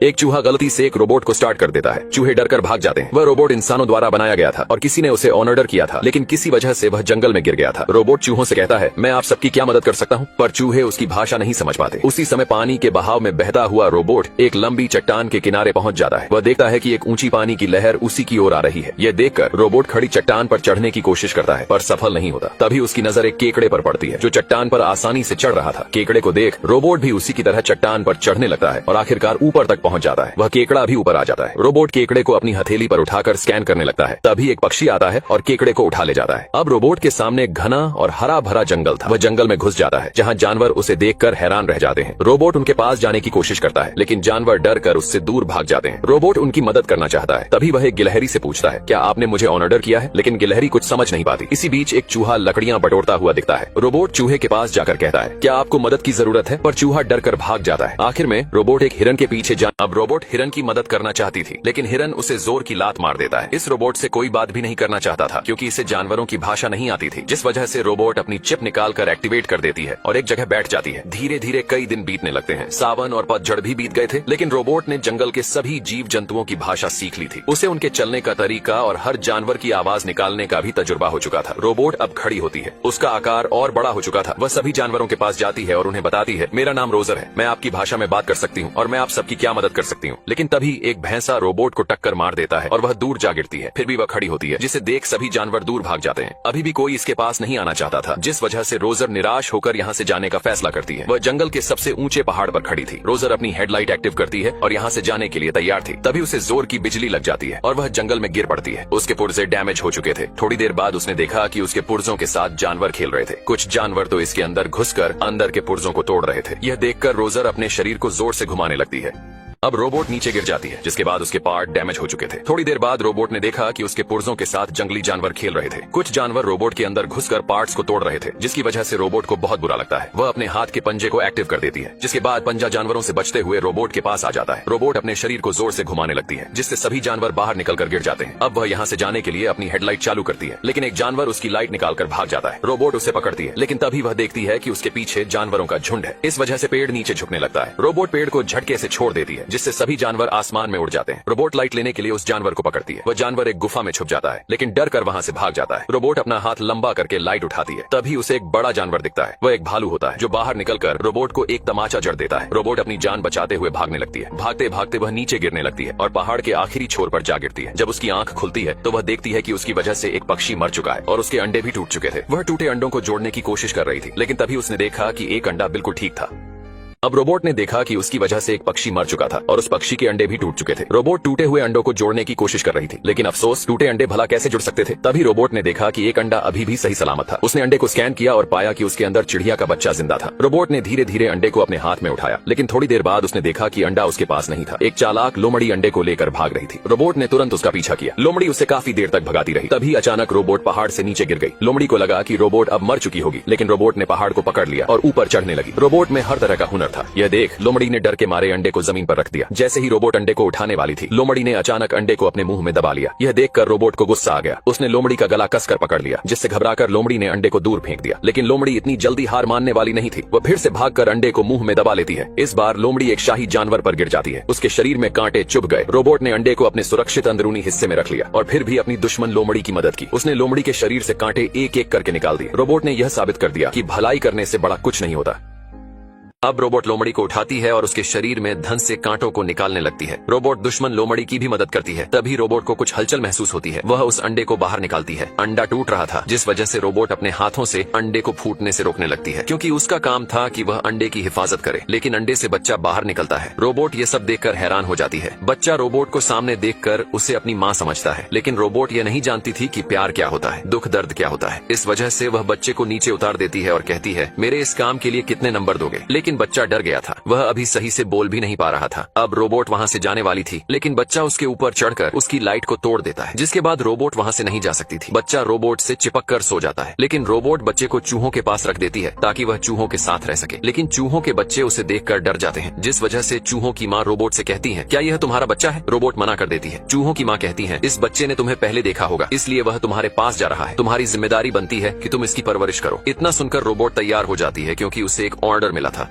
एक चूहा गलती से एक रोबोट को स्टार्ट कर देता है। चूहे डरकर भाग जाते हैं। वह रोबोट इंसानों द्वारा बनाया गया था और किसी ने उसे ऑर्डर किया था, लेकिन किसी वजह से वह जंगल में गिर गया था। रोबोट चूहों से कहता है, मैं आप सबकी क्या मदद कर सकता हूँ, पर चूहे उसकी भाषा नहीं समझ पाते। उसी समय पानी के बहाव में बहता हुआ रोबोट एक लंबी चट्टान के किनारे पहुंच जाता है। वह देखता है कि एक ऊंची पानी की लहर उसी की ओर आ रही है। यह देखकर रोबोट खड़ी चट्टान पर चढ़ने की कोशिश करता है, पर सफल नहीं होता। तभी उसकी नजर एक केकड़े पर पड़ती है जो चट्टान पर आसानी से चढ़ रहा था। केकड़े को देख रोबोट भी उसी की तरह चट्टान पर चढ़ने लगता है और आखिरकार ऊपर तक पहुंच जाता है। वह केकड़ा भी ऊपर आ जाता है। रोबोट केकड़े को अपनी हथेली पर उठाकर स्कैन करने लगता है। तभी एक पक्षी आता है और केकड़े को उठा ले जाता है। अब रोबोट के सामने एक घना और हरा भरा जंगल था। वह जंगल में घुस जाता है जहाँ जानवर उसे देखकर हैरान रह जाते हैं। रोबोट उनके पास जाने की कोशिश करता है, लेकिन जानवर डर कर उससे दूर भाग जाते हैं। रोबोट उनकी मदद करना चाहता है। तभी वह एक गिलहरी से पूछता है, क्या आपने मुझे ऑर्डर किया है? लेकिन गिलहरी कुछ समझ नहीं पाती। इसी बीच एक चूहा लकड़ियां बटोरता हुआ दिखता है। रोबोट चूहे के पास जाकर कहता है, क्या आपको मदद की जरूरत है? पर चूहा डर कर भाग जाता है। आखिर में रोबोट एक हिरन के पीछे अब रोबोट हिरन की मदद करना चाहती थी, लेकिन हिरन उसे जोर की लात मार देता है। इस रोबोट से कोई बात भी नहीं करना चाहता था, क्योंकि इसे जानवरों की भाषा नहीं आती थी, जिस वजह से रोबोट अपनी चिप निकालकर एक्टिवेट कर देती है और एक जगह बैठ जाती है। धीरे धीरे कई दिन बीतने लगते हैं। सावन और पतझड़ भी बीत गए थे, लेकिन रोबोट ने जंगल के सभी जीव जंतुओं की भाषा सीख ली थी। उसे उनके चलने का तरीका और हर जानवर की आवाज निकालने का भी तजुर्बा हो चुका था। रोबोट अब खड़ी होती है। उसका आकार और बड़ा हो चुका था। वह सभी जानवरों के पास जाती है और उन्हें बताती है, मेरा नाम रोजर है, मैं आपकी भाषा में बात कर सकती हूँ और मैं आप सबकी क्या मदद कर सकती हूँ। लेकिन तभी एक भैंसा रोबोट को टक्कर मार देता है और वह दूर जा गिरती है। फिर भी वह खड़ी होती है, जिसे देख सभी जानवर दूर भाग जाते हैं। अभी भी कोई इसके पास नहीं आना चाहता था, जिस वजह से रोजर निराश होकर यहाँ से जाने का फैसला करती है। वह जंगल के सबसे ऊंचे पहाड़ पर खड़ी थी। रोजर अपनी हेडलाइट एक्टिव करती है और यहाँ से जाने के लिए तैयार थी। तभी उसे जोर की बिजली लग जाती है और वह जंगल में गिर पड़ती है। उसके पुर्जे डैमेज हो चुके थे। थोड़ी देर बाद उसने देखा कि उसके पुर्जों के साथ जानवर खेल रहे थे। कुछ जानवर तो इसके अंदर घुसकर अंदर के पुर्जों को तोड़ रहे थे। यह देखकर रोजर अपने शरीर को जोर से घुमाने लगती है। अब रोबोट नीचे गिर जाती है, जिसके बाद उसके पार्ट डैमेज हो चुके थे। थोड़ी देर बाद रोबोट ने देखा कि उसके पुर्जों के साथ जंगली जानवर खेल रहे थे। कुछ जानवर रोबोट के अंदर घुसकर पार्ट्स को तोड़ रहे थे, जिसकी वजह से रोबोट को बहुत बुरा लगता है। वह अपने हाथ के पंजे को एक्टिव कर देती है, जिसके बाद पंजा जानवरों से बचते हुए रोबोट के पास आ जाता है। रोबोट अपने शरीर को जोर से घुमाने लगती है, जिससे सभी जानवर बाहर निकलकर गिर जाते हैं। अब वह यहाँ से जाने के लिए अपनी हेडलाइट चालू करती है, लेकिन एक जानवर उसकी लाइट निकालकर भाग जाता है। रोबोट उसे पकड़ती है, लेकिन तभी वह देखती है कि उसके पीछे जानवरों का झुंड है। इस वजह से पेड़ नीचे झुकने लगता है। रोबोट पेड़ को झटके से छोड़ देती है, जिससे सभी जानवर आसमान में उड़ जाते हैं। रोबोट लाइट लेने के लिए उस जानवर को पकड़ती है। वह जानवर एक गुफा में छुप जाता है, लेकिन डर कर वहाँ से भाग जाता है। रोबोट अपना हाथ लंबा करके लाइट उठाती है। तभी उसे एक बड़ा जानवर दिखता है। वह एक भालू होता है, जो बाहर निकलकर रोबोट को एक तमाचा जड़ देता है। रोबोट अपनी जान बचाते हुए भागने लगती है। भागते भागते वह नीचे गिरने लगती है और पहाड़ के आखिरी छोर पर जा गिरती है। जब उसकी आंख खुलती है तो वह देखती है कि उसकी वजह से एक पक्षी मर चुका है और उसके अंडे भी टूट चुके थे। वह टूटे अंडों को जोड़ने की कोशिश कर रही थी, लेकिन तभी उसने देखा कि एक अंडा बिल्कुल ठीक था। अब रोबोट ने देखा कि उसकी वजह से एक पक्षी मर चुका था और उस पक्षी के अंडे भी टूट चुके थे। रोबोट टूटे हुए अंडों को जोड़ने की कोशिश कर रही थी, लेकिन अफसोस टूटे अंडे भला कैसे जुड़ सकते थे। तभी रोबोट ने देखा कि एक अंडा अभी भी सही सलामत था। उसने अंडे को स्कैन किया और पाया कि उसके अंदर चिड़िया का बच्चा जिंदा था। रोबोट ने धीरे धीरे अंडे को अपने हाथ में उठाया, लेकिन थोड़ी देर बाद उसने देखा कि अंडा उसके पास नहीं था। एक चालाक लोमड़ी अंडे को लेकर भाग रही थी। रोबोट ने तुरंत उसका पीछा किया। लोमड़ी उसे काफी देर तक भगाती रही। तभी अचानक रोबोट पहाड़ से नीचे गिर गई। लोमड़ी को लगा कि रोबोट अब मर चुकी होगी, लेकिन रोबोट ने पहाड़ को पकड़ लिया और ऊपर चढ़ने लगी। रोबोट में हर तरह का हुनर था। यह देख लोमड़ी ने डर के मारे अंडे को जमीन पर रख दिया। जैसे ही रोबोट अंडे को उठाने वाली थी, लोमड़ी ने अचानक अंडे को अपने मुंह में दबा लिया। यह देखकर रोबोट को गुस्सा आ गया। उसने लोमड़ी का गला कसकर पकड़ लिया, जिससे घबराकर लोमड़ी ने अंडे को दूर फेंक दिया। लेकिन लोमड़ी इतनी जल्दी हार मानने वाली नहीं थी। वह फिर से भागकर अंडे को मुंह में दबा लेती है। इस बार लोमड़ी एक शाही जानवर पर गिर जाती है। उसके शरीर में कांटे चुभ गए। रोबोट ने अंडे को अपने सुरक्षित अंदरूनी हिस्से में रख लिया और फिर भी अपनी दुश्मन लोमड़ी की मदद की। उसने लोमड़ी के शरीर से कांटे एक एक करके निकाल दिए। रोबोट ने यह साबित कर दिया कि भलाई करने से बड़ा कुछ नहीं होता। अब रोबोट लोमड़ी को उठाती है और उसके शरीर में धन से कांटों को निकालने लगती है। रोबोट दुश्मन लोमड़ी की भी मदद करती है। तभी रोबोट को कुछ हलचल महसूस होती है। वह उस अंडे को बाहर निकालती है। अंडा टूट रहा था, जिस वजह से रोबोट अपने हाथों से अंडे को फूटने से रोकने लगती है, क्योंकि उसका काम था कि वह अंडे की हिफाजत करे। लेकिन अंडे से बच्चा बाहर निकलता है। रोबोट ये सब देखकर हैरान हो जाती है। बच्चा रोबोट को सामने देखकर उसे अपनी माँ समझता है, लेकिन रोबोट ये नहीं जानती थी कि प्यार क्या होता है, दुख दर्द क्या होता है। इस वजह से वह बच्चे को नीचे उतार देती है और कहती है, मेरे इस काम के लिए कितने नंबर दोगे? लेकिन बच्चा डर गया था। वह अभी सही से बोल भी नहीं पा रहा था। अब रोबोट वहाँ से जाने वाली थी, लेकिन बच्चा उसके ऊपर चढ़कर उसकी लाइट को तोड़ देता है, जिसके बाद रोबोट वहाँ से नहीं जा सकती थी। बच्चा रोबोट से चिपक कर सो जाता है, लेकिन रोबोट बच्चे को चूहों के पास रख देती है ताकि वह चूहों के साथ रह सके। लेकिन चूहों के बच्चे उसे देखकर डर जाते हैं, जिस वजह से चूहों की माँ रोबोट से कहती है, क्या यह तुम्हारा बच्चा है? रोबोट मना कर देती है। चूहों की माँ कहती है, इस बच्चे ने तुम्हें पहले देखा होगा, इसलिए वह तुम्हारे पास जा रहा है। तुम्हारी जिम्मेदारी बनती है कि तुम इसकी परवरिश करो। इतना सुनकर रोबोट तैयार हो जाती है, क्योंकि उसे एक ऑर्डर मिला था।